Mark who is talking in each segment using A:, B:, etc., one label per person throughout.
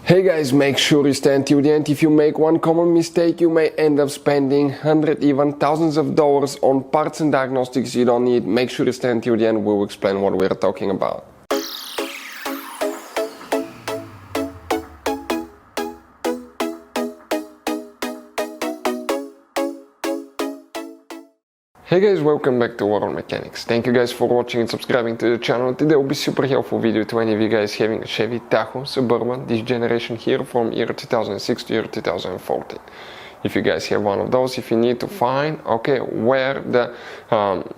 A: Hey guys, make sure you stay until the end. If you make one common mistake, you may end up spending hundreds, even thousands of dollars on parts and diagnostics you don't need. Make sure you stay until the end. We'll explain what we're talking about. Hey guys, welcome back to World Mechanics. Thank you guys for watching and subscribing to the channel. Today will be super helpful video to any of you guys having a Chevy Tahoe Suburban, this generation here from year 2006 to year 2014. If you guys have one of those, if you need to find where the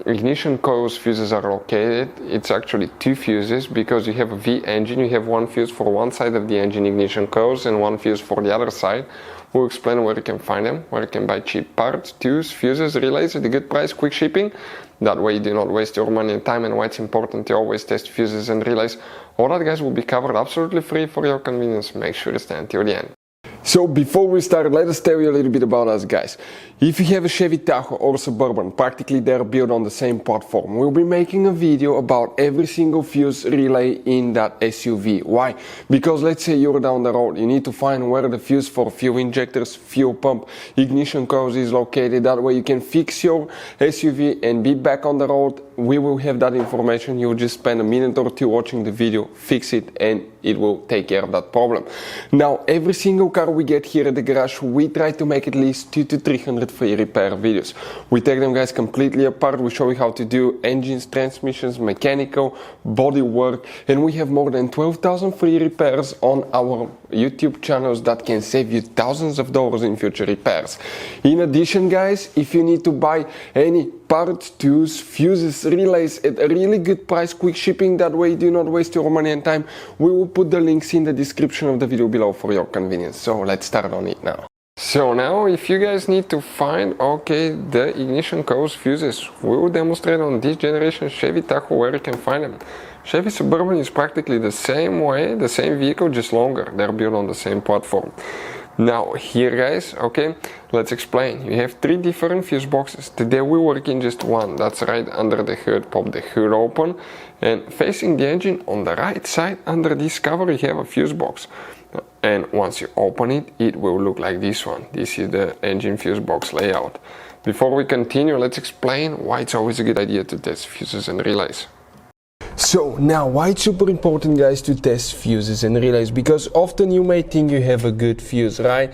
A: ignition coils fuses are located, it's actually two fuses because you have a V engine. You have one fuse for one side of the engine ignition coils and one fuse for the other side. We'll explain where you can find them, where you can buy cheap parts, tools, fuses, relays at a good price, quick shipping. That way you do not waste your money and time, and why it's important to always test fuses and relays. All that, guys, will be covered absolutely free for your convenience. Make sure to stay until the end. So before we start, let us tell you a little bit about us, guys. If you have a Chevy Tahoe or Suburban, practically they're built on the same platform. We'll be making a video about every single fuse relay in that SUV. Why? Because let's say you're down the road, you need to find where the fuse for fuel injectors, fuel pump, ignition coils is located. That way you can fix your SUV and be back on the road. We will have that information. You'll just spend a minute or two watching the video, fix it, and it will take care of that problem. Now, every single car we get here at the garage, we try to make at least 200 to 300 free repair videos. We take them, guys, completely apart. We show you how to do engines, transmissions, mechanical, body work, and we have more than 12,000 free repairs on our YouTube channels that can save you thousands of dollars in future repairs. In addition, guys, if you need to buy any parts, tools, fuses, relays at a really good price, quick shipping, that way you do not waste your money and time, we will put the links in the description of the video below for your convenience. So let's start on it now. So now, if you guys need to find the ignition coils fuses, we will demonstrate on this generation Chevy Tahoe where you can find them. Chevy Suburban is practically the same way, the same vehicle, just longer. They're built on the same platform. Now here, guys, let's explain. You have three different fuse boxes. Today we work in just one. That's right under the hood. Pop the hood open, and facing the engine on the right side under this cover you have a fuse box. And once you open it, it will look like this one. This is the engine fuse box layout. Before we continue, let's explain why it's always a good idea to test fuses and relays. So now, why it's super important, guys, to test fuses and relays? Because often you may think you have a good fuse, right?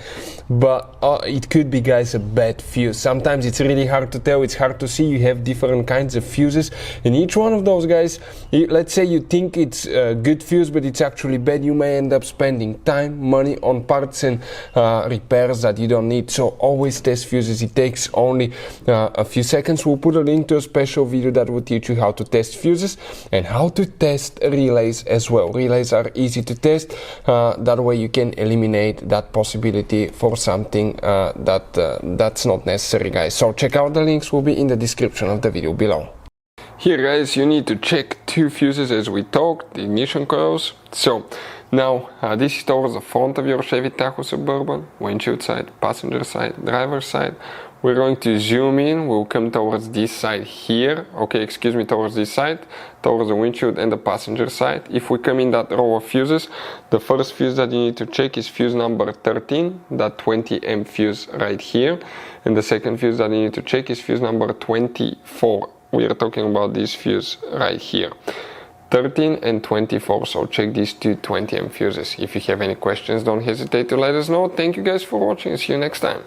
A: But it could be, guys, a bad fuse. Sometimes it's really hard to tell, it's hard to see. You have different kinds of fuses, and each one of those, guys, let's say you think it's a good fuse but it's actually bad, you may end up spending time, money on parts and repairs that you don't need. So always test fuses. It takes only a few seconds. We'll put a link to a special video that will teach you how to test fuses and how to test relays as well. Relays are easy to test. That way you can eliminate that possibility for something that's not necessary, guys. So check out the links, will be in the description of the video below. Here, guys, you need to check two fuses as we talked, the ignition coils. So now this is towards the front of your Chevy Tahoe Suburban, windshield side, passenger side, driver's side. We're going to zoom in. We'll come towards this side here. Towards this side, towards the windshield and the passenger side. If we come in that row of fuses, the first fuse that you need to check is fuse number 13, that 20 amp fuse right here. And the second fuse that you need to check is fuse number 24. We are talking about this fuse right here. 13 and 24, so check these two 20 amp fuses. If you have any questions, don't hesitate to let us know. Thank you guys for watching. See you next time.